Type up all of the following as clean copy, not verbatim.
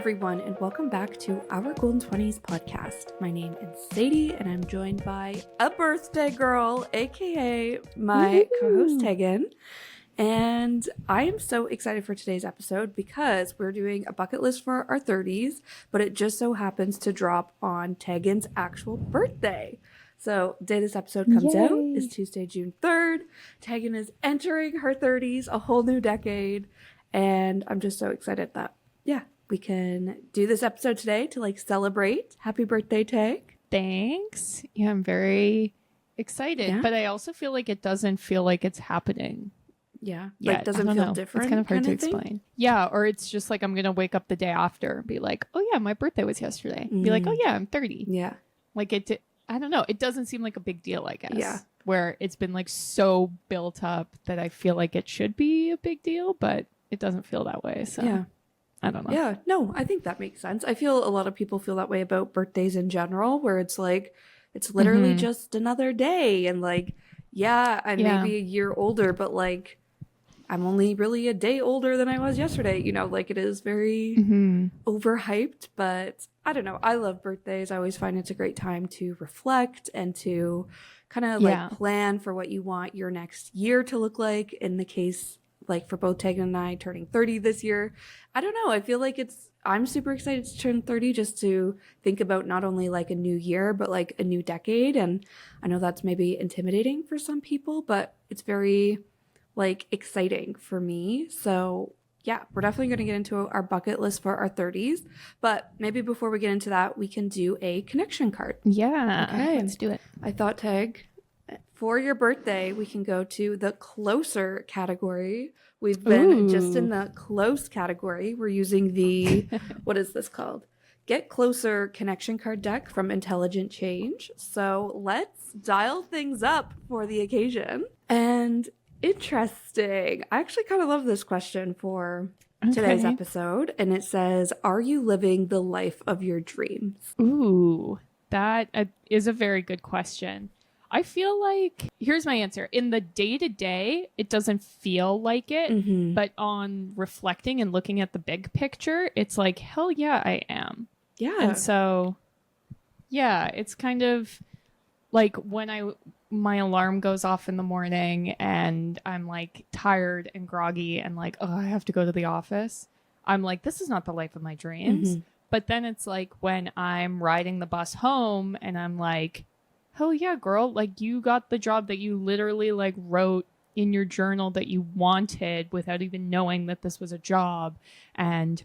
everyone, and welcome back to our Golden 20s podcast. My name is Sadie, and I'm joined by a birthday girl, aka my co-host Teagan. And I am so excited for today's episode because we're doing a bucket list for our 30s, but it just so happens to drop on Teagan's actual birthday. So the day this episode comes out is Tuesday, June 3rd. Teagan is entering her 30s, a whole new decade. And I'm just so excited that, we can do this episode today to celebrate. Happy birthday, Tag. Thanks. Yeah, I'm very excited, but I also feel like it doesn't feel like it's happening. Yeah. It doesn't feel different. It's kind of hard to explain. Yeah. Or it's just like, I'm going to wake up the day after and be like, oh yeah, my birthday was yesterday. Be like, oh yeah, I'm 30. Yeah. I don't know. It doesn't seem like a big deal, I guess. Yeah. Where it's been so built up that I feel like it should be a big deal, but it doesn't feel that way. So yeah. I don't know. Yeah, no, I think that makes sense. I feel a lot of people feel that way about birthdays in general, where it's it's literally just another day. And I'm maybe a year older, but I'm only really a day older than I was yesterday. It is very overhyped, but I don't know. I love birthdays. I always find it's a great time to reflect and to kind of plan for what you want your next year to look like. In the case for both Teagan and I turning 30 this year. I don't know. I feel like I'm super excited to turn 30 just to think about not only a new year, but a new decade. And I know that's maybe intimidating for some people, but it's very exciting for me. So yeah, we're definitely going to get into our bucket list for our 30s. But maybe before we get into that, we can do a connection card. Yeah. Okay. Let's do it. I thought, Tag, for your birthday, we can go to the closer category. We've been just in the close category. We're using the, what is this called? Get Closer connection card deck from Intelligent Change. So let's dial things up for the occasion. And interesting. I actually kind of love this question for today's episode. And it says, are you living the life of your dreams? Ooh, that is a very good question. I feel like, here's my answer. In the day-to-day, it doesn't feel like it, but on reflecting and looking at the big picture, it's like, hell yeah, I am. Yeah. And so, yeah, it's kind of like when my alarm goes off in the morning and I'm tired and groggy and oh, I have to go to the office. I'm like, this is not the life of my dreams. But then it's when I'm riding the bus home and I'm like, hell yeah, girl. You got the job that you literally wrote in your journal that you wanted without even knowing that this was a job. And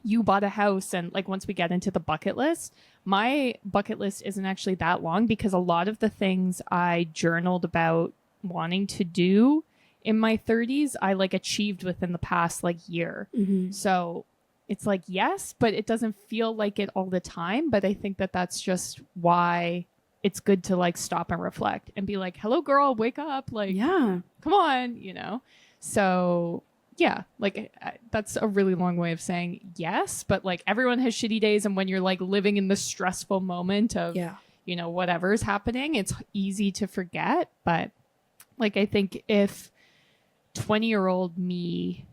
you bought a house. And once we get into the bucket list, my bucket list isn't actually that long because a lot of the things I journaled about wanting to do in my 30s, I achieved within the past year. So it's yes, but it doesn't feel like it all the time. But I think that that's just why it's good to stop and reflect and be like, hello girl, wake up. Yeah, come on, So yeah, that's a really long way of saying yes, but everyone has shitty days. And when you're living in the stressful moment of, whatever's happening, it's easy to forget. But I think if 20-year-old me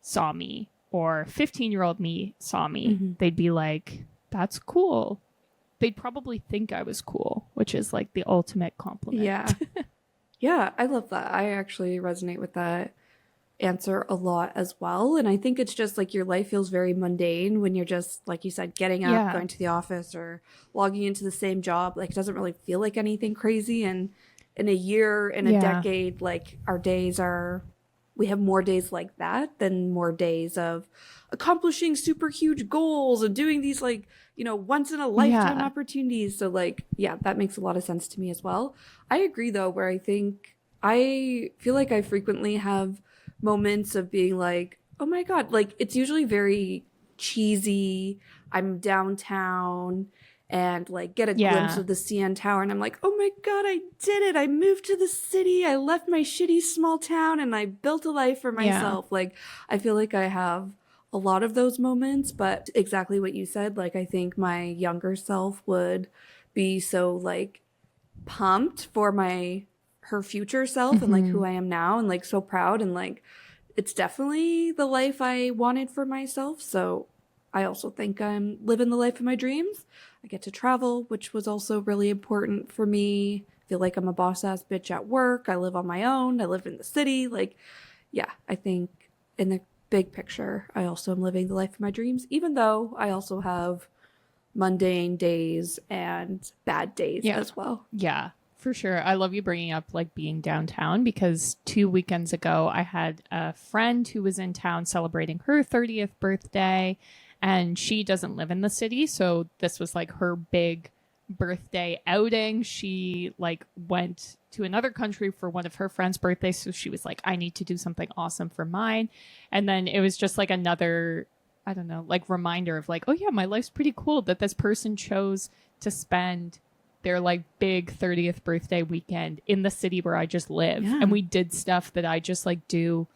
saw me or 15-year-old me saw me, they'd be like, that's cool. They'd probably think I was cool, which is the ultimate compliment. Yeah. Yeah, I love that. I actually resonate with that answer a lot as well. And I think it's just your life feels very mundane when you're just, like you said, getting up, going to the office or logging into the same job. It doesn't really feel like anything crazy. And in a year, in a decade, our days we have more days like that than more days of accomplishing super huge goals and doing these once in a lifetime opportunities. So that makes a lot of sense to me as well. I agree though, where I feel like I frequently have moments of being oh my God, it's usually very cheesy. I'm downtown and get a glimpse of the CN Tower. And I'm like, oh my God, I did it. I moved to the city. I left my shitty small town and I built a life for myself. I feel like I have a lot of those moments, but exactly what you said, I think my younger self would be so pumped for her future self and who I am now and so proud and it's definitely the life I wanted for myself. So I also think I'm living the life of my dreams. I get to travel, which was also really important for me. I feel like I'm a boss ass bitch at work. I live on my own. I live in the city. Like, yeah, I think in the big picture, I also am living the life of my dreams, even though I also have mundane days and bad days as well. Yeah, for sure. I love you bringing up like being downtown, because 2 weekends ago I had a friend who was in town celebrating her 30th birthday, and she doesn't live in the city, so this was like her big birthday outing. She like went to another country for one of her friends' birthdays, so she was like, I need to do something awesome for mine. And then it was just like another, I don't know, like reminder of like, oh yeah, my life's pretty cool that this person chose to spend their like big 30th birthday weekend in the city where I just live. Yeah. And we did stuff that I just like do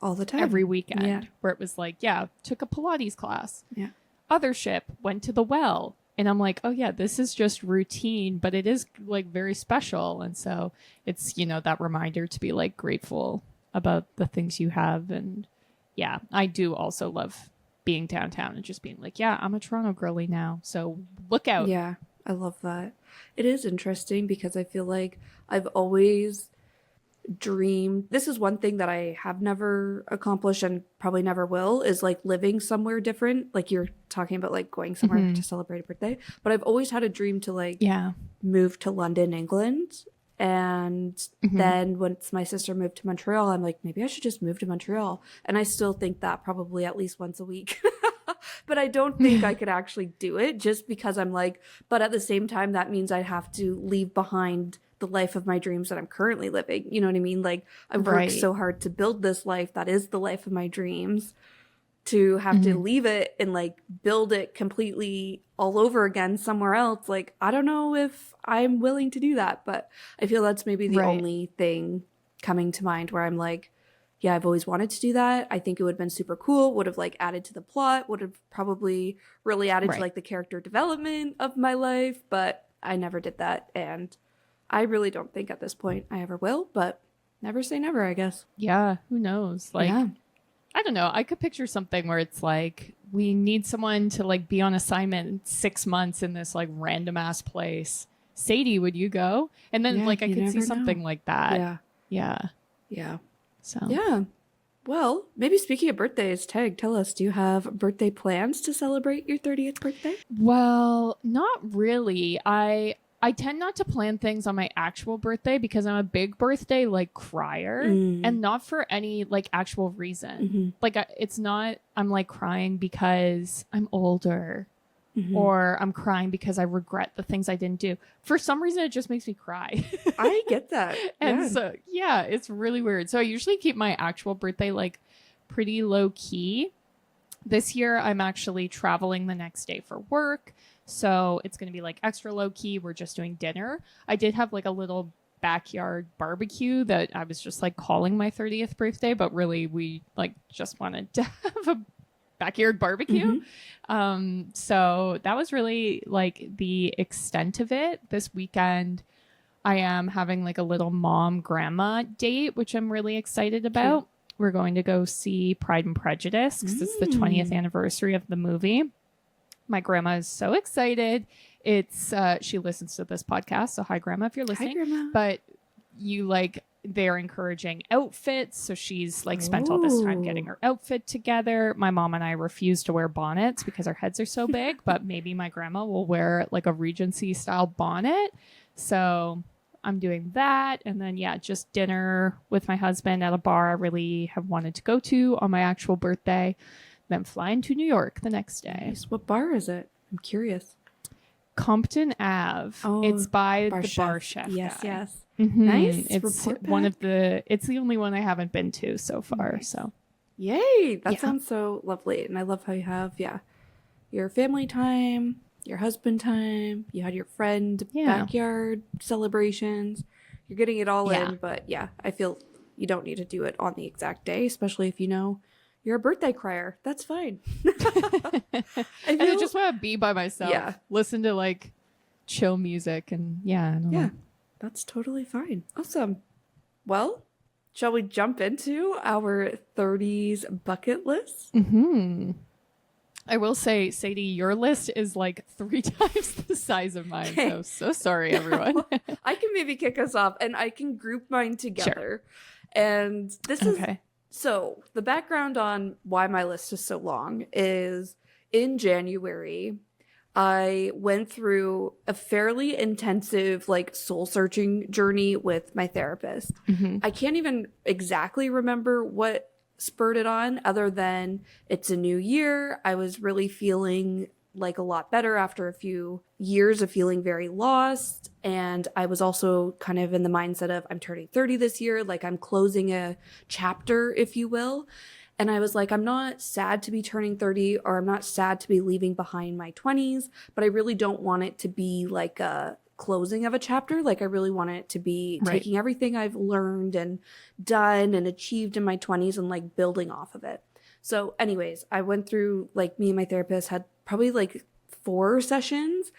all the time every weekend, where it was like, yeah, took a Pilates class. Yeah. Other ship, went to the well. And I'm like, oh yeah, this is just routine, but it is like very special. And so it's, you know, that reminder to be like grateful about the things you have. And yeah, I do also love being downtown and just being like, yeah, I'm a Toronto girly now, so look out. Yeah, I love that. It is interesting because I feel like I've always dreamed, this is one thing that I have never accomplished and probably never will, is like living somewhere different. Like you're talking about like going somewhere to celebrate a birthday, but I've always had a dream to like move to London, England. And then once my sister moved to Montreal, I'm like, maybe I should just move to Montreal. And I still think that probably at least once a week. But I don't think I could actually do it, just because I'm like, but at the same time, that means I'd have to leave behind the life of my dreams that I'm currently living. You know what I mean? Like I've worked so hard to build this life that is the life of my dreams, to have to leave it and like build it completely all over again somewhere else. Like, I don't know if I'm willing to do that, but I feel that's maybe the only thing coming to mind where I'm like, yeah, I've always wanted to do that. I think it would have been super cool, would have like added to the plot, would have probably really added to like the character development of my life, but I never did that. And I really don't think at this point I ever will, but never say never, I guess. Yeah, who knows? Like, I don't know. I could picture something where it's like, we need someone to like be on assignment 6 months in this like random ass place. Sadie, would you go? And then like I could see something like that. Yeah. So yeah. Well, maybe speaking of birthdays, Tag, tell us, do you have birthday plans to celebrate your 30th birthday? Well, not really. I tend not to plan things on my actual birthday because I'm a big birthday like crier, and not for any like actual reason. Like it's not, I'm like crying because I'm older, or I'm crying because I regret the things I didn't do. For some reason, it just makes me cry. I get that. And so, yeah, it's really weird. So I usually keep my actual birthday like pretty low key. This year, I'm actually traveling the next day for work. So it's going to be like extra low key. We're just doing dinner. I did have like a little backyard barbecue that I was just like calling my 30th birthday, but really we like just wanted to have a backyard barbecue. So that was really like the extent of it. This weekend, I am having like a little mom grandma date, which I'm really excited about. We're going to go see Pride and Prejudice because it's the 20th anniversary of the movie. My grandma is so excited. It's she listens to this podcast, so hi grandma if you're listening. Hi, Grandma. But you like, they're encouraging outfits, so she's like spent all this time getting her outfit together. My mom and I refuse to wear bonnets because our heads are so big, but maybe my grandma will wear like a Regency style bonnet. So I'm doing that, and then just dinner with my husband at a bar I really have wanted to go to on my actual birthday. Then flying to New York the next day. Nice. What bar is it? I'm curious. Compton Ave. Oh, it's by bar the chef. bar chef. Yes, guy. yes. Nice. It's Report one back. of the. It's the only one I haven't been to so far. Nice. So, yay! That sounds so lovely, and I love how you have your family time, your husband time. You had your friend backyard celebrations. You're getting it all in, but I feel you don't need to do it on the exact day, especially if you know you're a birthday crier. That's fine. I just want to be by myself. Yeah. Listen to like chill music and I don't know. That's totally fine. Awesome. Well, shall we jump into our 30s bucket list? I will say, Sadie, your list is like 3 times the size of mine. Okay. So sorry, everyone. I can maybe kick us off and I can group mine together. Sure. And this is so the background on why my list is so long is in January, I went through a fairly intensive, like, soul-searching journey with my therapist. I can't even exactly remember what spurred it on, other than it's a new year. I was really feeling like a lot better after a few years of feeling very lost. And I was also kind of in the mindset of I'm turning 30 this year, like I'm closing a chapter, if you will. And I was like, I'm not sad to be turning 30, or I'm not sad to be leaving behind my 20s, but I really don't want it to be like a closing of a chapter. Like I really want it to be taking everything I've learned and done and achieved in my 20s and like building off of it. So anyways, I went through, like, me and my therapist had probably like 4 sessions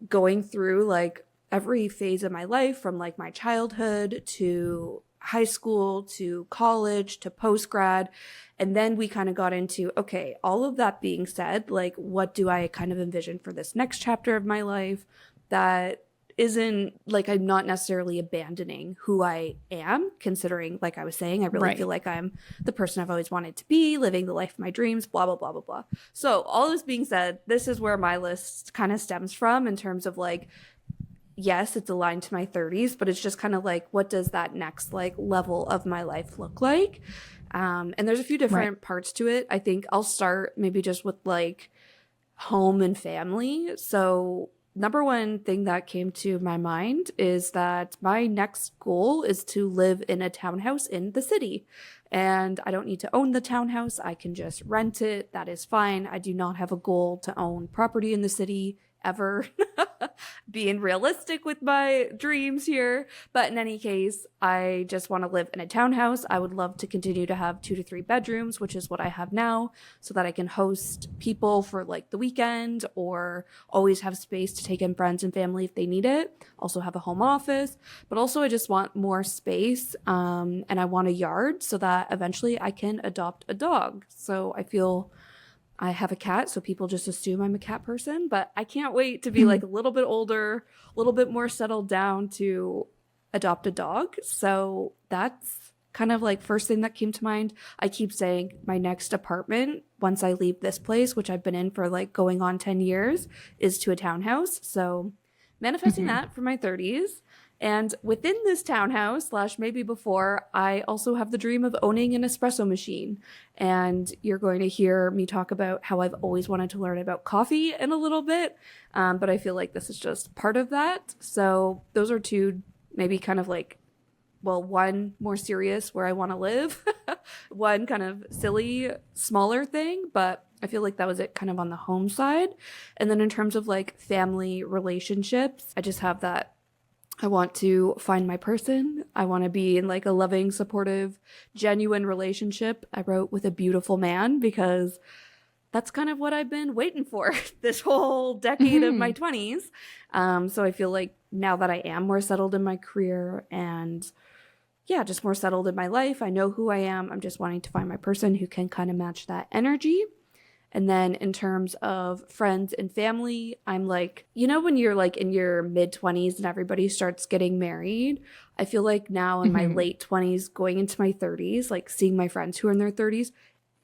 going through like every phase of my life, from like my childhood to high school to college to post-grad. And then we kind of got into, okay, all of that being said, like, what do I kind of envision for this next chapter of my life that isn't like I'm not necessarily abandoning who I am, considering, like I was saying, I really feel like I'm the person I've always wanted to be, living the life of my dreams, blah, blah, blah, blah, blah. So all this being said, this is where my list kind of stems from in terms of like, yes, it's aligned to my 30s, but it's just kind of like, what does that next like level of my life look like? And there's a few different parts to it. I think I'll start maybe just with like home and family. So number one thing that came to my mind is that my next goal is to live in a townhouse in the city. And I don't need to own the townhouse. I can just rent it. That is fine. I do not have a goal to own property in the city ever. Being realistic with my dreams here. But in any case, I just want to live in a townhouse. I would love to continue to have 2 to 3 bedrooms, which is what I have now, so that I can host people for like the weekend, or always have space to take in friends and family if they need it. Also have a home office, but also I just want more space. And I want a yard so that eventually I can adopt a dog. So I feel I have a cat, so people just assume I'm a cat person, but I can't wait to be like a little bit older, a little bit more settled down to adopt a dog. So that's kind of like first thing that came to mind. I keep saying my next apartment, once I leave this place, which I've been in for like going on 10 years, is to a townhouse. So manifesting that for my 30s. And within this townhouse, / maybe before, I also have the dream of owning an espresso machine. And you're going to hear me talk about how I've always wanted to learn about coffee in a little bit. But I feel like this is just part of that. So those are 2, maybe kind of like, well, one more serious where I want to live, one kind of silly, smaller thing. But I feel like that was it kind of on the home side. And then in terms of like family relationships, I just have that I want to find my person. I want to be in like a loving, supportive, genuine relationship. I wrote with a beautiful man because that's kind of what I've been waiting for this whole decade of my 20s. So I feel like now that I am more settled in my career and just more settled in my life, I know who I am. I'm just wanting to find my person who can kind of match that energy. And then in terms of friends and family, I'm like, when you're like in your mid-20s and everybody starts getting married, I feel like now in my late 20s, going into my 30s, like seeing my friends who are in their 30s,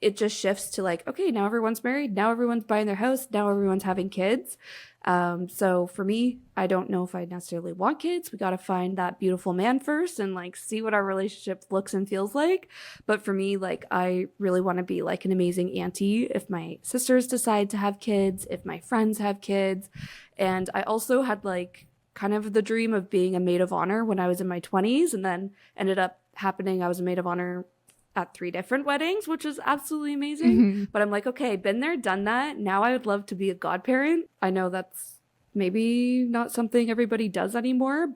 it just shifts to like, okay, now everyone's married. Now everyone's buying their house. Now everyone's having kids. So for me, I don't know if I necessarily want kids. We got to find that beautiful man first and like see what our relationship looks and feels like. But for me, like, I really want to be like an amazing auntie if my sisters decide to have kids, if my friends have kids. And I also had like kind of the dream of being a maid of honor when I was in my 20s, and then ended up happening. I was a maid of honor at 3 different weddings, which is absolutely amazing. But I'm like, okay, been there, done that. Now I would love to be a godparent. I know that's maybe not something everybody does anymore,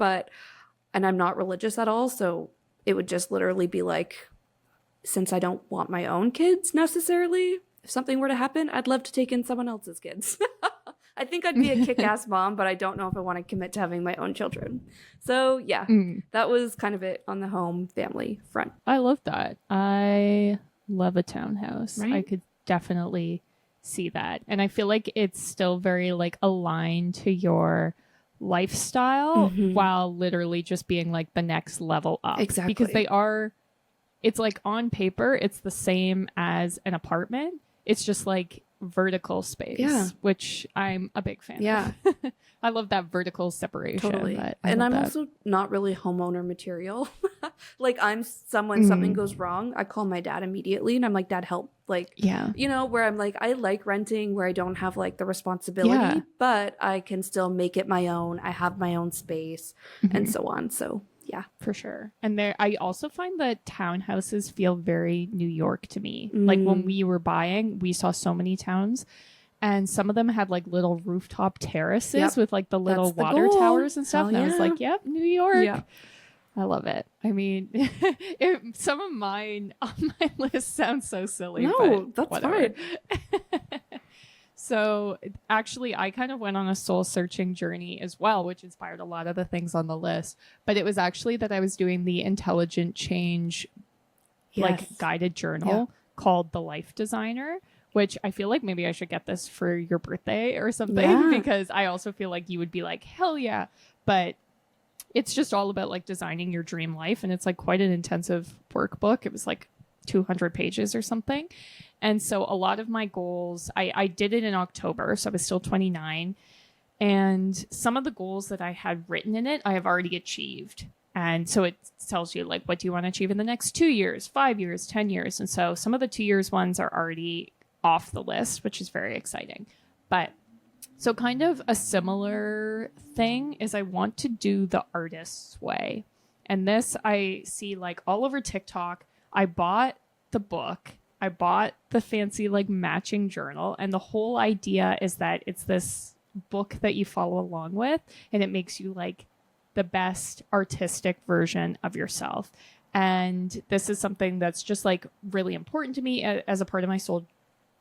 and I'm not religious at all. So it would just literally be like, since I don't want my own kids necessarily, if something were to happen, I'd love to take in someone else's kids. I think I'd be a kick-ass mom, but I don't know if I want to commit to having my own children. So yeah, that was kind of it on the home family front. I love that. I love a townhouse. Right? I could definitely see that. And I feel like it's still very like aligned to your lifestyle while literally just being like the next level up. Exactly. Because it's like on paper, it's the same as an apartment. It's just like vertical space, which I'm a big fan of. I love that vertical separation. Totally. But and I'm also not really homeowner material. Like I'm someone, something goes wrong, I call my dad immediately and I'm like, Dad, help. Like, you know, where I'm like, I like renting where I don't have like the responsibility, but I can still make it my own. I have my own space and so on. So yeah, for sure. And I also find that townhouses feel very New York to me. Like when we were buying, we saw so many towns and some of them had like little rooftop terraces with like the little water towers and stuff. And I was like, yep, New York. Yeah. I love it. I mean, some of mine on my list sound so silly. No, but that's fine. So actually, I kind of went on a soul searching journey as well, which inspired a lot of the things on the list. But it was actually that I was doing the Intelligent Change like guided journal called The Life Designer, which I feel like maybe I should get this for your birthday or something because I also feel like you would be like, hell yeah. But it's just all about like designing your dream life. And it's like quite an intensive workbook. It was like 200 pages or something. And so a lot of my goals, I did it in October, so I was still 29. And some of the goals that I had written in it, I have already achieved. And so it tells you like, what do you want to achieve in the next 2 years, 5 years, 10 years? And so some of the 2 years ones are already off the list, which is very exciting. But so kind of a similar thing is I want to do the artist's way. And this I see like all over TikTok. I bought the book. I bought the fancy like matching journal. And the whole idea is that it's this book that you follow along with. And it makes you like the best artistic version of yourself. And this is something that's just like really important to me as a part of my soul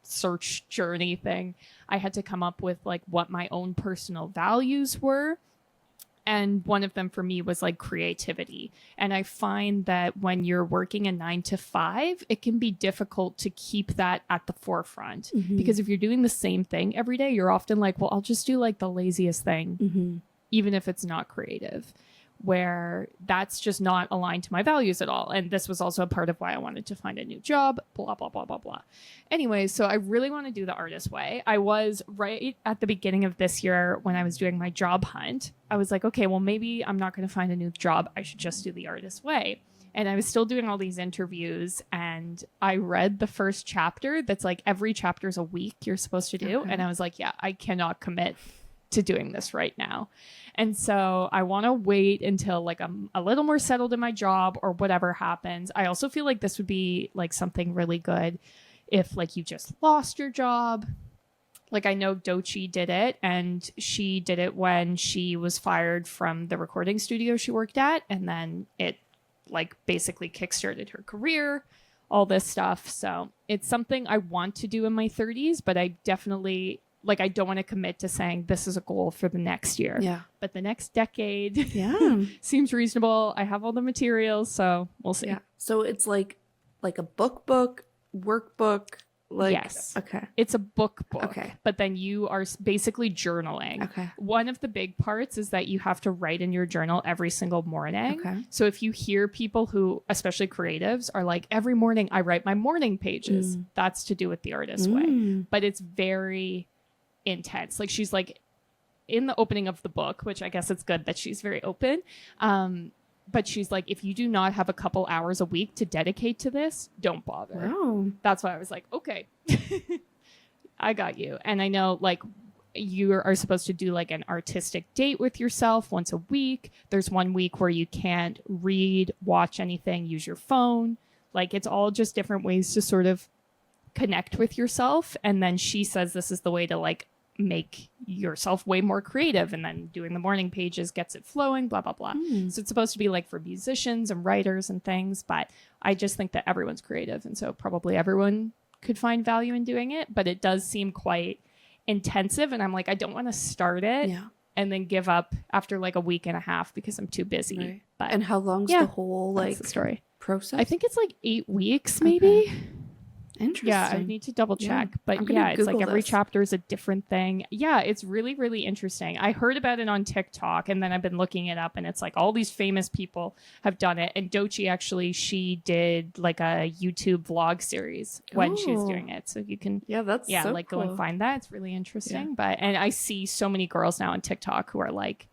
search journey thing. I had to come up with like what my own personal values were. And one of them for me was like creativity. And I find that when you're working a 9 to 5, it can be difficult to keep that at the forefront. Because if you're doing the same thing every day, you're often like, well, I'll just do like the laziest thing, even if it's not creative, where that's just not aligned to my values at all. And this was also a part of why I wanted to find a new job, blah, blah, blah, blah, blah. Anyway, so I really want to do the artist way. I was right at the beginning of this year when I was doing my job hunt. I was like, okay, well, maybe I'm not going to find a new job. I should just do the artist way. And I was still doing all these interviews and I read the first chapter that's like every chapter is a week you're supposed to do. And I was like, yeah, I cannot commit to doing this right now. And so I want to wait until like I'm a little more settled in my job or whatever happens. I also feel like this would be like something really good if like you just lost your job. Like I know Dochi did it and she did it when she was fired from the recording studio she worked at. And then it like basically kickstarted her career, all this stuff. So it's something I want to do in my 30s, but I definitely like, I don't want to commit to saying this is a goal for the next year. Yeah. But the next decade seems reasonable. I have all the materials, so we'll see. Yeah. So it's like a workbook, like yes. Okay. It's a book. Okay. But then you are basically journaling. Okay. One of the big parts is that you have to write in your journal every single morning. Okay. So if you hear people who, especially creatives, are like, every morning I write my morning pages, that's to do with the artist way. But it's very intense. Like she's like in the opening of the book, which I guess it's good that she's very open. But she's like, if you do not have a couple hours a week to dedicate to this, don't bother. Wow. That's why I was like, okay, I got you. And I know like you are supposed to do like an artistic date with yourself once a week. There's 1 week where you can't read, watch anything, use your phone. Like it's all just different ways to sort of connect with yourself. And then she says this is the way to like make yourself way more creative, and then doing the morning pages gets it flowing, blah blah blah. So it's supposed to be like for musicians and writers and things, but I just think that everyone's creative, and so probably everyone could find value in doing it, but it does seem quite intensive, and I'm like, I don't want to start it and then give up after like a week and a half because I'm too busy. Right. But and how long's the whole like the story process? I think it's like 8 weeks maybe. Interesting. Yeah, I need to double check. But yeah, it's like every chapter is a different thing. Yeah, it's really, really interesting. I heard about it on TikTok, and then I've been looking it up, and it's like all these famous people have done it. And Dochi actually, she did like a YouTube vlog series when she was doing it. So you can so like cool. Go and find that. It's really interesting. Yeah. And I see so many girls now on TikTok who are like,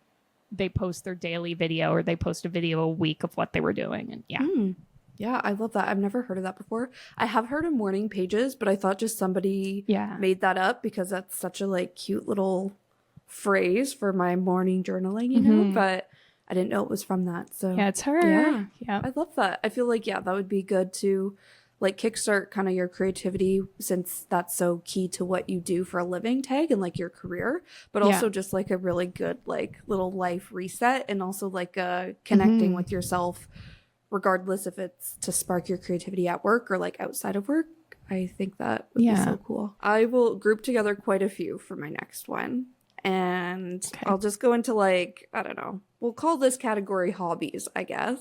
they post their daily video or they post a video a week of what they were doing. And Yeah, I love that. I've never heard of that before. I have heard of morning pages, but I thought just somebody made that up because that's such a like cute little phrase for my morning journaling, you know, but I didn't know it was from that. So yeah, it's her. Yeah. I love that. I feel like, that would be good to like kickstart kind of your creativity since that's so key to what you do for a living, Tag, and like your career, but also just like a really good like little life reset and also like connecting with yourself regardless if it's to spark your creativity at work or like outside of work. I think that would be so cool. I will group together quite a few for my next one. And I'll just go into like, I don't know, we'll call this category hobbies, I guess.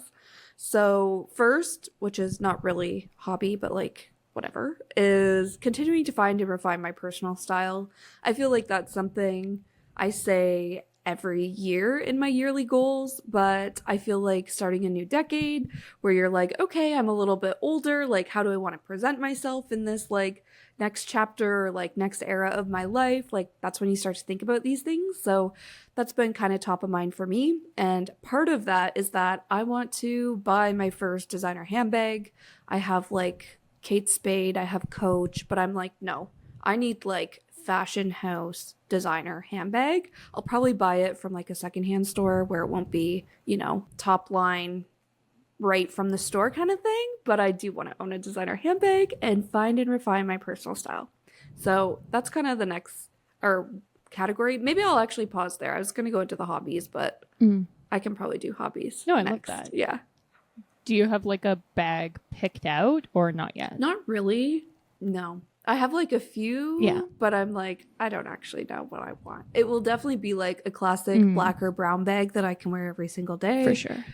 So first, which is not really hobby, but like whatever, is continuing to find and refine my personal style. I feel like that's something I say every year in my yearly goals, but I feel like starting a new decade where you're like, okay, I'm a little bit older, like how do I want to present myself in this like next chapter or like next era of my life? Like that's when you start to think about these things. So that's been kind of top of mind for me. And part of that is that I want to buy my first designer handbag. I have like Kate Spade, I have Coach, but I'm like, no, I need like fashion house designer handbag. I'll probably buy it from like a secondhand store where it won't be, you know, top line right from the store kind of thing, but I do want to own a designer handbag and find and refine my personal style. So that's kind of the next category. Maybe I'll actually pause there. I was going to go into the hobbies, but I can probably do hobbies. No, I love that. Yeah. Do you have like a bag picked out or not yet? Not really. No. I have like a few, but I'm like, I don't actually know what I want. It will definitely be like a classic black or brown bag that I can wear every single day. For sure.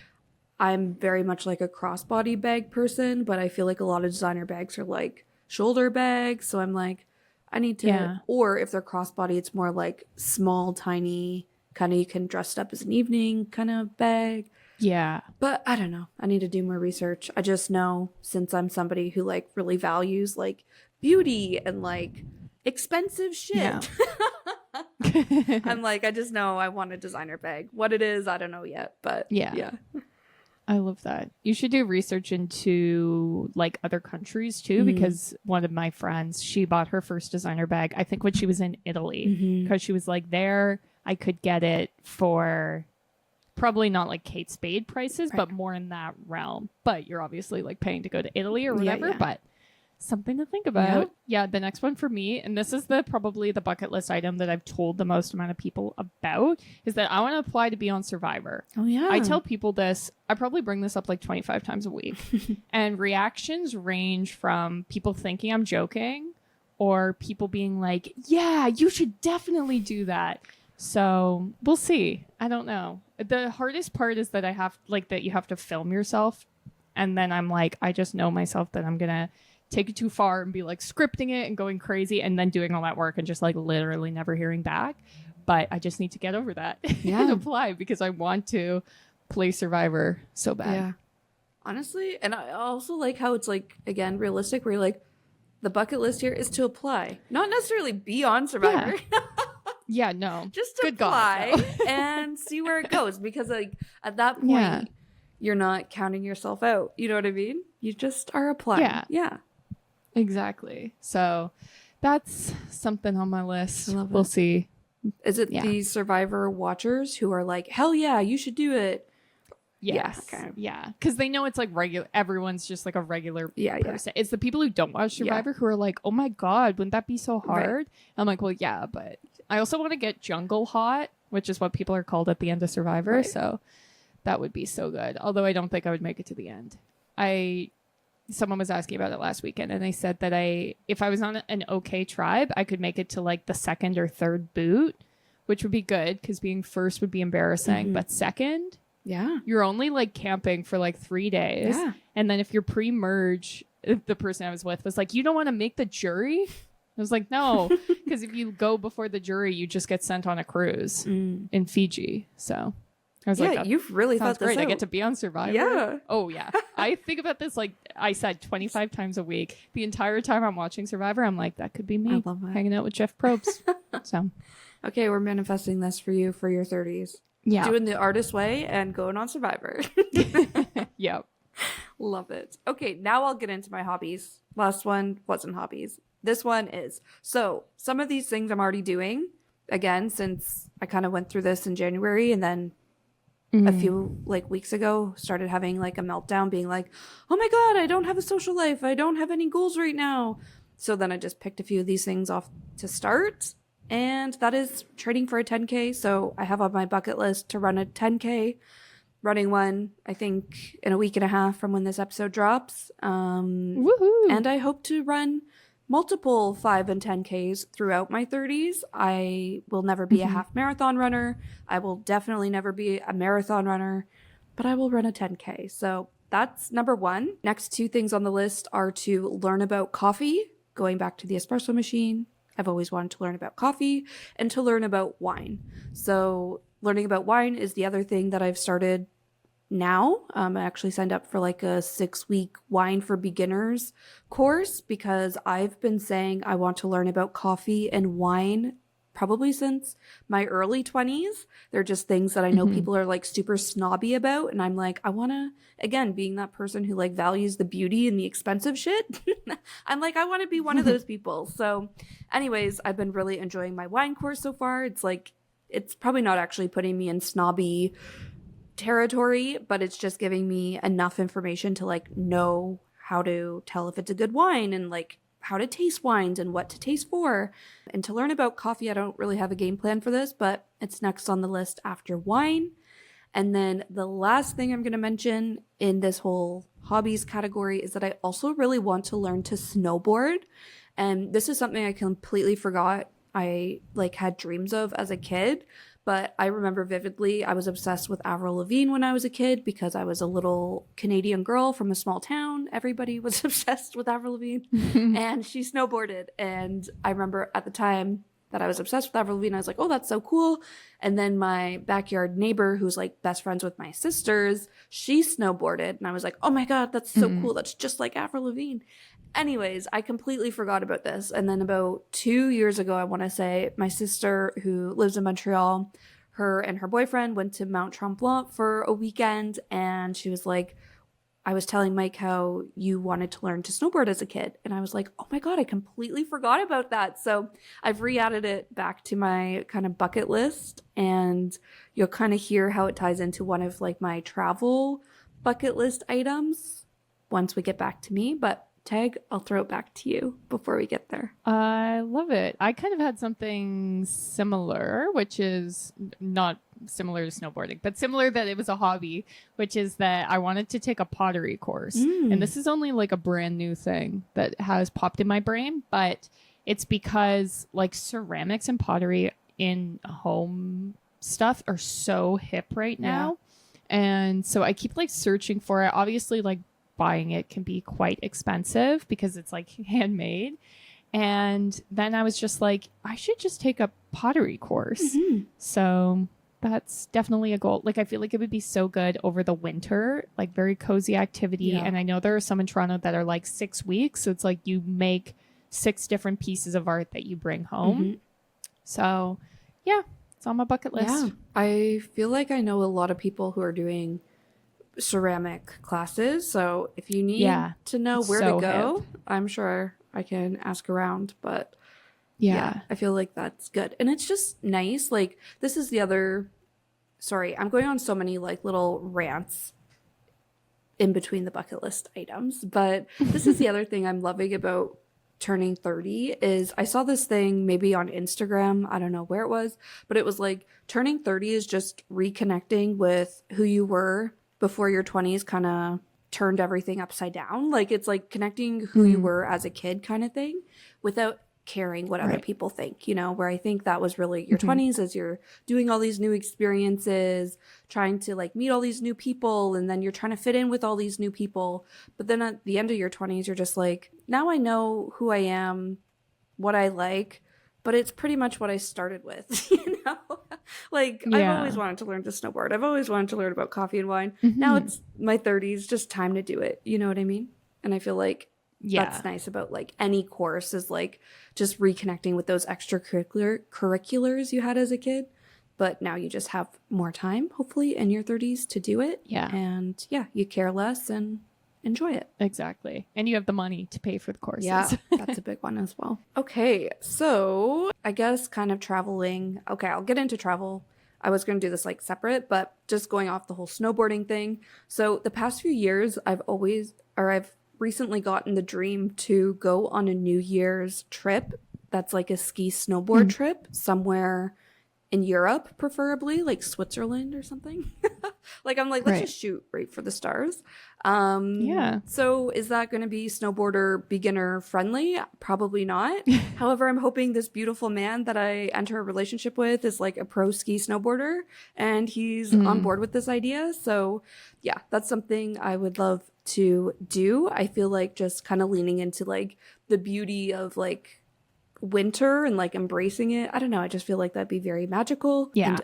I'm very much like a crossbody bag person, but I feel like a lot of designer bags are like shoulder bags. So I'm like, I need to, or if they're crossbody, it's more like small, tiny, kind of you can dress it up as an evening kind of bag. Yeah. But I don't know. I need to do more research. I just know since I'm somebody who like really values like beauty and like expensive shit. I'm like, I just know I want a designer bag. What it is, I don't know yet, but yeah. I love that. You should do research into like other countries too, because one of my friends, she bought her first designer bag, I think when she was in Italy, because she was like, there I could get it for probably not like Kate Spade prices, but more in that realm. But you're obviously like paying to go to Italy or whatever, but something to think about. Yeah, the next one for me, and this is probably the bucket list item that I've told the most amount of people about, is that I want to apply to be on Survivor. Oh yeah. I tell people this, I probably bring this up like 25 times a week. And reactions range from people thinking I'm joking or people being like, yeah, you should definitely do that. So we'll see. I don't know. The hardest part is that I have like that you have to film yourself. And then I'm like, I just know myself that I'm going to take it too far and be like scripting it and going crazy and then doing all that work and just like literally never hearing back. But I just need to get over that and apply because I want to play Survivor so bad. Yeah. Honestly, and I also like how it's like, again, realistic, where you're like, the bucket list here is to apply, not necessarily be on Survivor. Yeah, no. Just to apply and see where it goes, because like at that point, you're not counting yourself out. You know what I mean? You just are applying. Yeah. Exactly. So that's something on my list. We'll see. Is it the Survivor watchers who are like, hell yeah, you should do it? Yes. Yeah. Okay. Yeah. Because they know it's like regular. Everyone's just like a regular person. It's the people who don't watch Survivor who are like, oh my God, wouldn't that be so hard? I'm like, well, yeah, but I also want to get Jungle Hot, which is what people are called at the end of Survivor. So that would be so good. Although I don't think I would make it to the end. Someone was asking about it last weekend, and I said that if I was on an okay tribe, I could make it to like the second or third boot, which would be good because being first would be embarrassing. But second, you're only like camping for like 3 days. And then if you're pre-merge, the person I was with was like, you don't want to make the jury? I was like, no, because if you go before the jury, you just get sent on a cruise in Fiji. So I was like, you've really thought this great. out. I get to be on Survivor. Yeah. Oh, yeah. I think about this, like I said, 25 times a week. The entire time I'm watching Survivor, I'm like, that could be me. I love that. Hanging out with Jeff Probst. So, okay, we're manifesting this for you for your 30s. Yeah. Doing the artist way and going on Survivor. Yep. Love it. Okay, now I'll get into my hobbies. Last one wasn't hobbies. This one is. So some of these things I'm already doing, again, since I kind of went through this in January and then a few like weeks ago started having like a meltdown being like, oh my God, I don't have a social life. I don't have any goals right now. So then I just picked a few of these things off to start. And that is training for a 10K. So I have on my bucket list to run a 10K. Running one, I think, in a week and a half from when this episode drops. Woohoo! And I hope to run multiple 5 and 10Ks throughout my 30s. I will never be a half marathon runner. I will definitely never be a marathon runner, but I will run a 10K. So that's number one. Next two things on the list are to learn about coffee, going back to the espresso machine. I've always wanted to learn about coffee and to learn about wine. So learning about wine is the other thing that I've started now. I actually signed up for like a 6-week wine for beginners course because I've been saying I want to learn about coffee and wine probably since my early 20s. They're just things that I know people are like super snobby about. And I'm like, I want to, again, being that person who like values the beauty and the expensive shit. I'm like, I want to be one of those people. So anyways, I've been really enjoying my wine course so far. It's like, it's probably not actually putting me in snobby territory, but it's just giving me enough information to like know how to tell if it's a good wine and like how to taste wines and what to taste for. And to learn about coffee, I don't really have a game plan for this, but it's next on the list after wine. And then the last thing I'm going to mention in this whole hobbies category is that I also really want to learn to snowboard. And this is something I completely forgot I like had dreams of as a kid. But I remember vividly, I was obsessed with Avril Lavigne when I was a kid because I was a little Canadian girl from a small town. Everybody was obsessed with Avril Lavigne and she snowboarded. And I remember at the time that I was obsessed with Avril Lavigne, I was like, oh, that's so cool. And then my backyard neighbor, who's like best friends with my sisters, she snowboarded. And I was like, oh my God, that's so cool. That's just like Avril Lavigne. Anyways, I completely forgot about this. And then about 2 years ago, I want to say, my sister who lives in Montreal, her and her boyfriend went to Mount Tremblant for a weekend. And she was like, I was telling Mike how you wanted to learn to snowboard as a kid. And I was like, oh my God, I completely forgot about that. So I've re-added it back to my kind of bucket list. And you'll kind of hear how it ties into one of like my travel bucket list items once we get back to me. But Tag, I'll throw it back to you before we get there. I love it. I kind of had something similar, which is not similar to snowboarding, but similar that it was a hobby, which is that I wanted to take a pottery course. And this is only like a brand new thing that has popped in my brain, but it's because like ceramics and pottery in home stuff are so hip right now. And so I keep like searching for it. Obviously, like buying it can be quite expensive because it's like handmade. And then I was just like, I should just take a pottery course. So that's definitely a goal. Like, I feel like it would be so good over the winter, like very cozy activity. And I know there are some in Toronto that are like 6 weeks. So it's like you make 6 different pieces of art that you bring home. So yeah, it's on my bucket list. Yeah. I feel like I know a lot of people who are doing ceramic classes, so if you need to know where to go, I'm sure I can ask around. But yeah, I feel like that's good. And it's just nice. Like, this is the other, sorry, I'm going on so many like little rants in between the bucket list items, but this is the other thing I'm loving about turning 30 is I saw this thing maybe on Instagram, I don't know where it was, but it was like turning 30 is just reconnecting with who you were before your 20s kind of turned everything upside down. Like, it's like connecting who you were as a kid kind of thing without caring what other people think, you know, where I think that was really your 20s as you're doing all these new experiences, trying to like meet all these new people, and then you're trying to fit in with all these new people. But then at the end of your 20s, you're just like, now I know who I am, what I like, but it's pretty much what I started with, you know? Like, I've always wanted to learn to snowboard. I've always wanted to learn about coffee and wine. Now it's my 30s, just time to do it. You know what I mean? And I feel like that's nice about like any course is like just reconnecting with those extracurriculars you had as a kid. But now you just have more time, hopefully, in your 30s to do it. Yeah. And you care less and enjoy it. Exactly. And you have the money to pay for the courses. Yeah, that's a big one as well. Okay, so I guess kind of traveling. Okay, I'll get into travel. I was going to do this like separate, but just going off the whole snowboarding thing. So the past few years, I've recently gotten the dream to go on a New Year's trip that's like a ski snowboard trip somewhere in Europe, preferably like Switzerland or something. Like I'm like, let's just shoot right for the stars. So is that going to be snowboarder beginner friendly? Probably not. However, I'm hoping this beautiful man that I enter a relationship with is like a pro ski snowboarder and he's on board with this idea. So yeah, that's something I would love to do. I feel like just kind of leaning into like the beauty of like winter and like embracing it. I don't know. I just feel like that'd be very magical. Yeah. And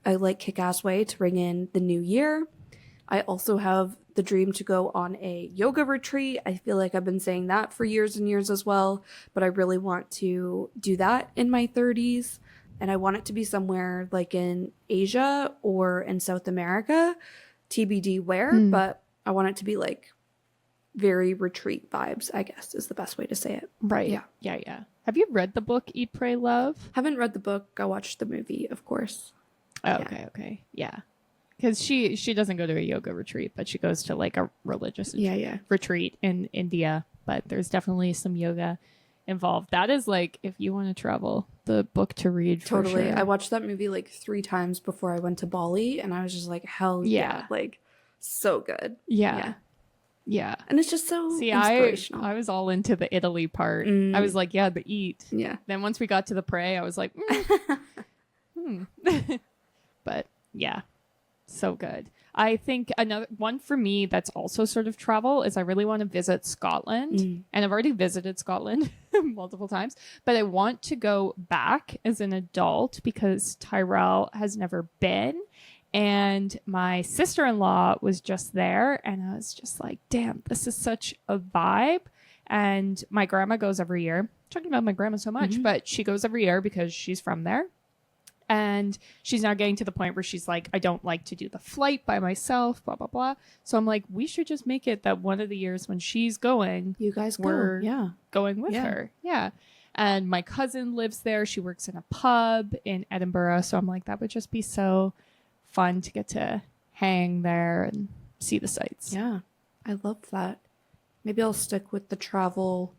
I like kick-ass way to bring in the new year. I also have the dream to go on a yoga retreat. I feel like I've been saying that for years and years as well, but I really want to do that in my 30s. And I want it to be somewhere like in Asia or in South America, TBD where, but I want it to be like very retreat vibes, I guess is the best way to say it. Right. Yeah. Yeah. Have you read the book Eat, Pray, Love? Haven't read the book. I watched the movie, of course. Oh, okay. Yeah. Because she doesn't go to a yoga retreat, but she goes to like a religious retreat in India. But there's definitely some yoga involved. That is like, if you want to travel, the book to read for Totally. sure. I watched that movie like 3 times before I went to Bali, and I was just like, hell yeah. Like, so good. Yeah. And it's just so See, inspirational. I was all into the Italy part. I was like, the eat. Yeah. Then once we got to the pray, I was like, But yeah, so good. I think another one for me that's also sort of travel is I really want to visit Scotland. And I've already visited Scotland multiple times, but I want to go back as an adult because Tyrell has never been. And my sister-in-law was just there and I was just like, damn, this is such a vibe. And my grandma goes every year. I'm talking about my grandma so much, but she goes every year because she's from there. And she's now getting to the point where she's like, I don't like to do the flight by myself, blah, blah, blah. So I'm like, we should just make it that one of the years when she's going, you guys we're go. going with her. Yeah. And my cousin lives there. She works in a pub in Edinburgh. So I'm like, that would just be so fun to get to hang there and see the sights. Yeah. I love that. Maybe I'll stick with the travel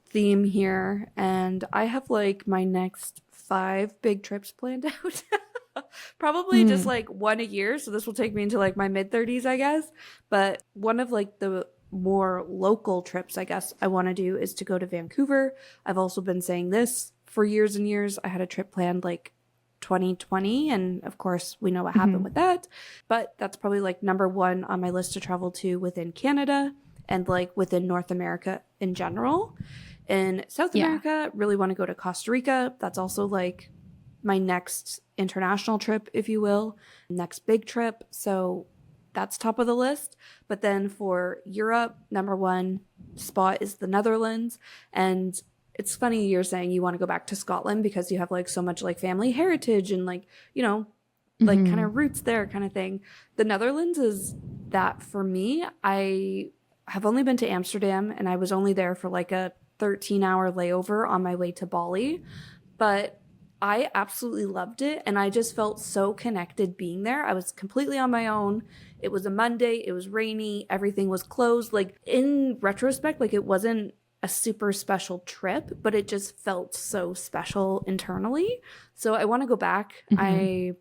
theme here. And I have like my next 5 big trips planned out. Probably just like one a year. So this will take me into like my mid-30s, I guess. But one of like the more local trips, I guess, I want to do is to go to Vancouver. I've also been saying this for years and years. I had a trip planned like 2020. And of course, we know what happened with that. But that's probably like number 1 on my list to travel to within Canada and like within North America in general. In South America, really want to go to Costa Rica. That's also like my next international trip, if you will, next big trip. So that's top of the list. But then for Europe, number 1 spot is the Netherlands. And it's funny you're saying you want to go back to Scotland because you have like so much like family heritage and like, you know, like kind of roots there kind of thing. The Netherlands is that for me. I have only been to Amsterdam and I was only there for like a 13-hour layover on my way to Bali, but I absolutely loved it and I just felt so connected being there. I was completely on my own. It was a Monday, it was rainy, everything was closed. Like in retrospect, like it wasn't a super special trip, but it just felt so special internally. So I want to go back. I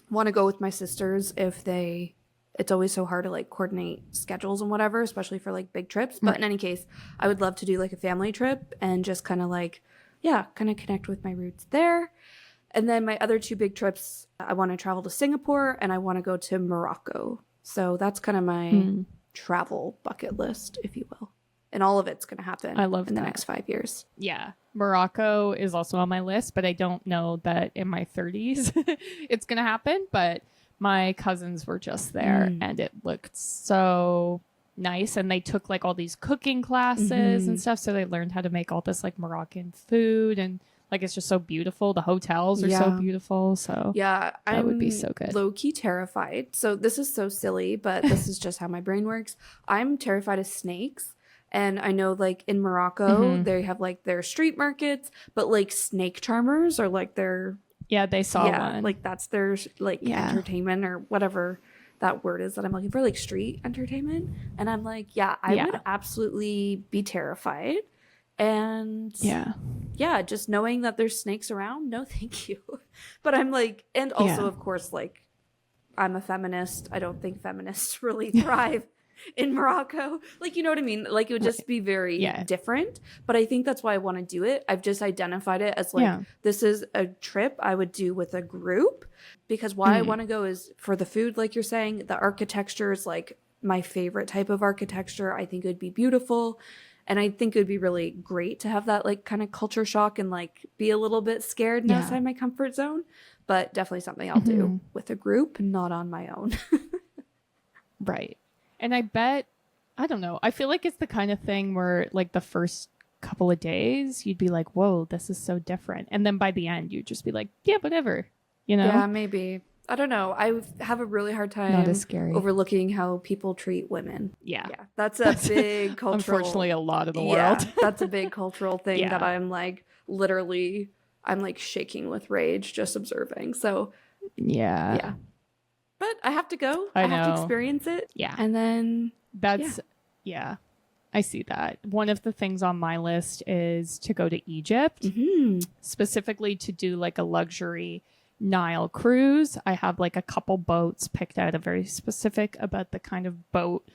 want to go with my sisters if they it's always so hard to like coordinate schedules and whatever, especially for like big trips. But in any case, I would love to do like a family trip and just kind of like yeah, kind of connect with my roots there. And then my other 2 big trips, I want to travel to Singapore and I want to go to Morocco. So that's kind of my travel bucket list, if you will. And all of it's going to happen in the next 5 years. Yeah. Morocco is also on my list, but I don't know that in my 30s it's going to happen. But my cousins were just there and it looked so nice. And they took like all these cooking classes and stuff. So they learned how to make all this like Moroccan food, and like it's just so beautiful. The hotels are so beautiful. So yeah, that would be so good. Low-key terrified. So this is so silly, but this is just how my brain works. I'm terrified of snakes. And I know like in Morocco, they have like their street markets, but like snake charmers are like their... Yeah, they saw one. Like that's their like entertainment or whatever that word is that I'm looking for, like street entertainment. And I'm like, I would absolutely be terrified. And yeah, just knowing that there's snakes around, no thank you. But I'm like, and also of course, like I'm a feminist. I don't think feminists really thrive in Morocco. Like, you know what I mean? Like it would just be very different. But I think that's why I want to do it. I've just identified it as like, this is a trip I would do with a group, because why I want to go is for the food, like you're saying. The architecture is like my favorite type of architecture. I think it would be beautiful. And I think it would be really great to have that like kind of culture shock and like be a little bit scared and outside my comfort zone. But definitely something I'll do with a group, not on my own. Right. And I bet, I don't know, I feel like it's the kind of thing where like the first couple of days you'd be like, whoa, this is so different. And then by the end you'd just be like, yeah, whatever, you know? Yeah, maybe. I don't know. I have a really hard time overlooking how people treat women. Yeah. That's a big cultural... Unfortunately, a lot of the world. That's a big cultural thing that I'm like, literally, I'm like shaking with rage just observing. So, yeah. But I have to go. I have to experience it. Yeah. And then... That's... Yeah. I see that. One of the things on my list is to go to Egypt, specifically to do like a luxury Nile cruise. I have like a couple boats picked out, I'm very specific about the kind of boat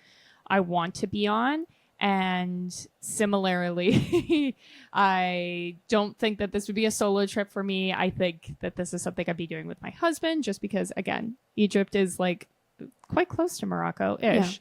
I want to be on. And similarly, I don't think that this would be a solo trip for me. I think that this is something I'd be doing with my husband, just because, again, Egypt is like quite close to Morocco-ish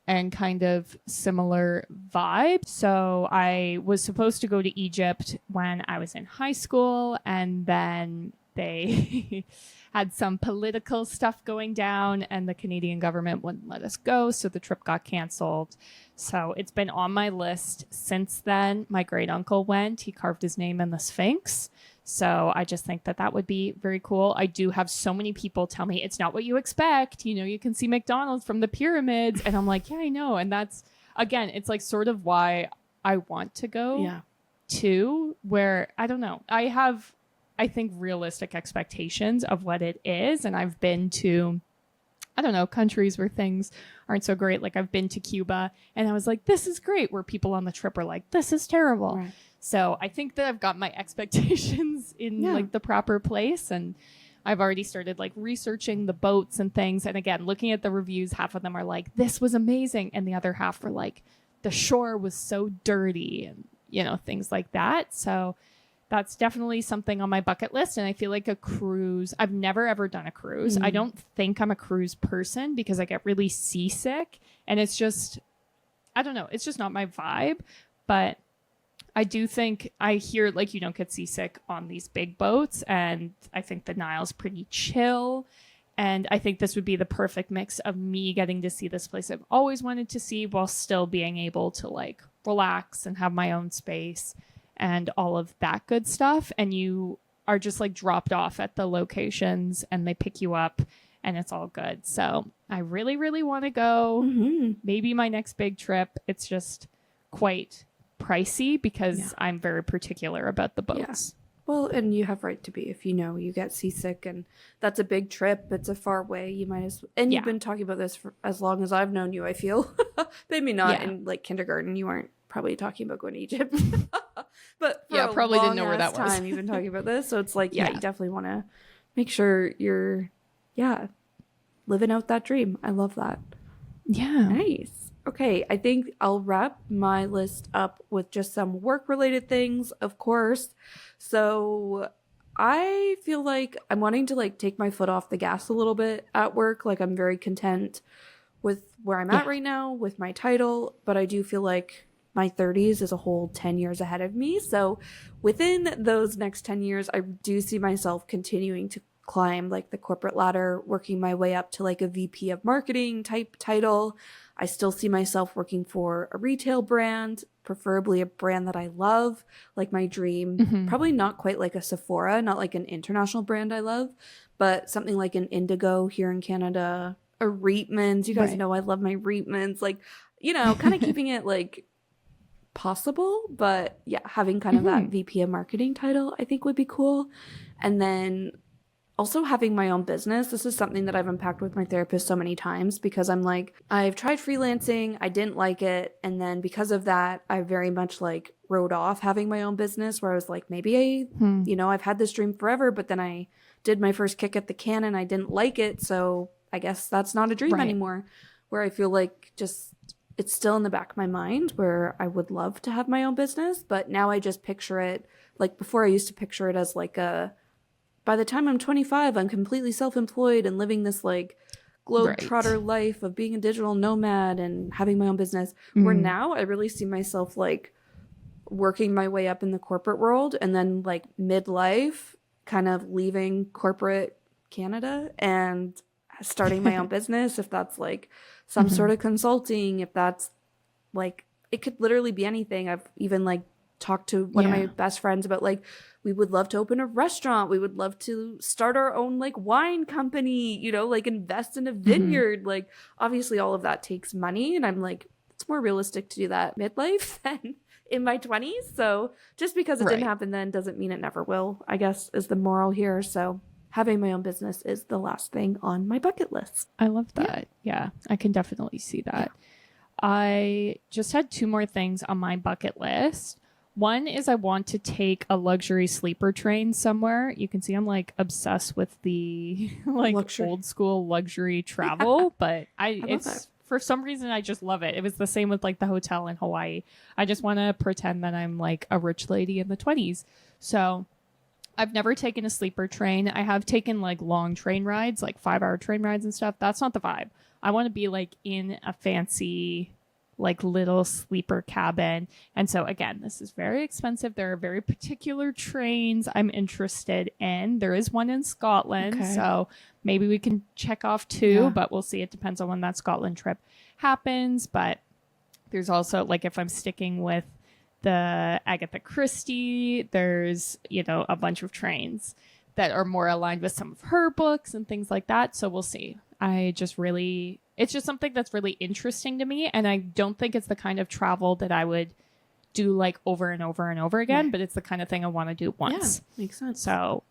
and kind of similar vibe. So I was supposed to go to Egypt when I was in high school, and then they had some political stuff going down and the Canadian government wouldn't let us go. So the trip got canceled. So it's been on my list since then. My great uncle went, he carved his name in the Sphinx. So I just think that that would be very cool. I do have so many people tell me it's not what you expect. You know, you can see McDonald's from the pyramids. And I'm like, yeah, I know. And that's, again, it's like sort of why I want to go too, where I don't know. I have, I think, realistic expectations of what it is. And I've been to, I don't know, countries where things aren't so great. Like I've been to Cuba and I was like, this is great. Where people on the trip are like, this is terrible. Right. So I think that I've got my expectations in like the proper place. And I've already started like researching the boats and things. And again, looking at the reviews, half of them are like, this was amazing. And the other half were like, the shore was so dirty and, you know, things like that. So that's definitely something on my bucket list. And I feel like a cruise, I've never ever done a cruise. I don't think I'm a cruise person because I get really seasick. And it's just, I don't know, it's just not my vibe. But I do think, I hear like you don't get seasick on these big boats. And I think the Nile's pretty chill. And I think this would be the perfect mix of me getting to see this place I've always wanted to see while still being able to like relax and have my own space and all of that good stuff. And you are just like dropped off at the locations and they pick you up and it's all good. So I really, really want to go. Maybe my next big trip. It's just quite pricey because I'm very particular about the boats. Well, and you have right to be. If you know you get seasick and that's a big trip, it's a far way, you might as well. And you've been talking about this for as long as I've known you, I feel. Maybe not in like kindergarten. You weren't probably talking about going to Egypt. But for probably didn't know where that was. Time you've been talking about this. So it's like, you definitely want to make sure you're living out that dream. I love that. Yeah. Nice. Okay, I think I'll wrap my list up with just some work related things, of course. So I feel like I'm wanting to like take my foot off the gas a little bit at work. Like I'm very content with where I'm at Yeah. right now with my title, but I do feel like my 30s is a whole 10 years ahead of me. So within those next 10 years, I do see myself continuing to climb like the corporate ladder, working my way up to like a VP of marketing type title. I still see myself working for a retail brand, preferably a brand that I love, like my dream. Mm-hmm. Probably not quite like a Sephora, not like an international brand I love, but something like an Indigo here in Canada, a Reitmans. You guys Right. know I love my Reitmans. Like, you know, kind of keeping it like possible, but yeah, having kind of that Mm-hmm. VP of marketing title I think would be cool. And then also having my own business. This is something that I've unpacked with my therapist so many times because I'm like, I've tried freelancing, I didn't like it, and then because of that, I very much like wrote off having my own business where I was like, maybe I've had this dream forever, but then I did my first kick at the can and I didn't like it, so I guess that's not a dream Right. anymore. Where I feel like just it's still in the back of my mind where I would love to have my own business, but now I just picture it like before I used to picture it as like a by the time I'm 25, I'm completely self-employed and living this like Right. globetrotter life of being a digital nomad and having my own business. Where Mm. now I really see myself like working my way up in the corporate world and then like midlife kind of leaving corporate Canada and starting my own business, if that's like some Mm-hmm. sort of consulting, if that's like it could literally be anything. I've even like talked to one of my Yeah. best friends about like we would love to open a restaurant, we would love to start our own like wine company, you know, like invest in a Mm-hmm. vineyard. Like obviously all of that takes money and I'm like it's more realistic to do that midlife than in my 20s. So just because it didn't Right. happen then doesn't mean it never will, I guess is the moral here. So having my own business is the last thing on my bucket list. I love Yeah. that. Yeah, I can definitely see Yeah. that. I just had two more things on my bucket list. One is I want to take a luxury sleeper train somewhere. You can see I'm like obsessed with the like Luxury. old school luxury Yeah. travel, but I love that. it's for some reason I just love it. It was the same with like the hotel in Hawaii. I just want to pretend that I'm like a rich lady in the 20s. So, I've never taken a sleeper train. I have taken like long train rides, like 5-hour train rides and stuff. That's not the vibe. I want to be like in a fancy, like little sleeper cabin. And so, again, this is very expensive. There are very particular trains I'm interested in. There is one in Scotland. Okay. So maybe we can check off two, Yeah. but we'll see. It depends on when that Scotland trip happens. But there's also like if I'm sticking with the Agatha Christie, there's, you know, a bunch of trains that are more aligned with some of her books and things like that. So we'll see. It's just something that's really interesting to me. And I don't think it's the kind of travel that I would do like over and over and over again, Right. but it's the kind of thing I want to do once. Yeah, makes sense. So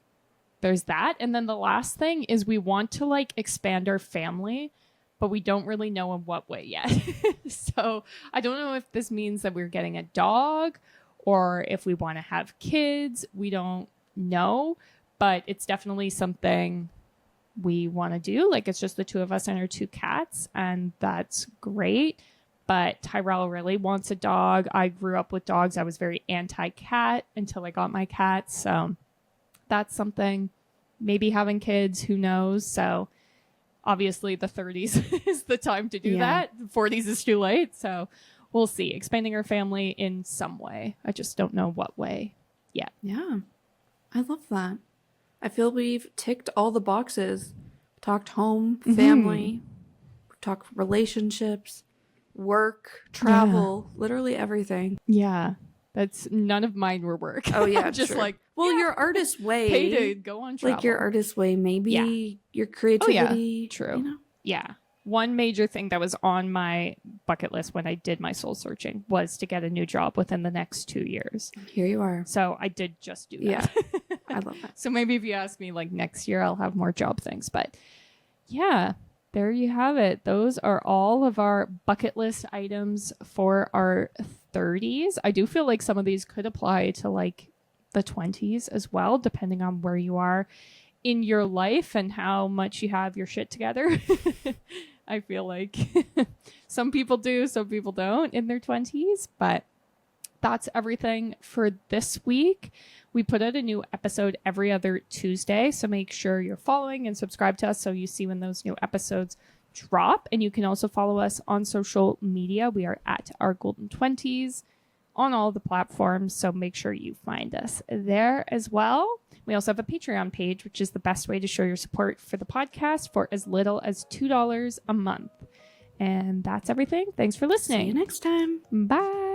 there's that. And then the last thing is we want to like expand our family, but we don't really know in what way yet. So I don't know if this means that we're getting a dog or if we want to have kids. We don't know, but it's definitely something we want to do. Like it's just the two of us and our two cats, and that's great. But Tyrell really wants a dog. I grew up with dogs. I was very anti-cat until I got my cat. So that's something. Maybe having kids, who knows? So obviously the 30s is the time to do Yeah. that. The 40s is too late. So we'll see. Expanding our family in some way. I just don't know what way yet. Yeah, I love that. I feel we've ticked all the boxes. Talked home, family, talked relationships, work, travel, literally everything. Yeah. That's none of mine were work. Oh yeah, just sure. like well, yeah, your artist way, pay to go on travel. like your artist way, maybe Yeah. your creativity. True. You know? Yeah. One major thing that was on my bucket list when I did my soul searching was to get a new job within the next 2 years. Here you are. So I did just do that. Yeah, I love that. So maybe if you ask me like next year, I'll have more job things. But yeah, there you have it. Those are all of our bucket list items for our 30s. I do feel like some of these could apply to like the 20s as well, depending on where you are in your life and how much you have your shit together. I feel like some people do, some people don't in their 20s, but that's everything for this week. We put out a new episode every other Tuesday, so make sure you're following and subscribe to us so you see when those new episodes drop. And you can also follow us on social media. We are at Our Golden 20s on all the platforms, so make sure you find us there as well. We also have a Patreon page, which is the best way to show your support for the podcast for as little as $2 a month. And that's everything. Thanks for listening. See you next time. Bye.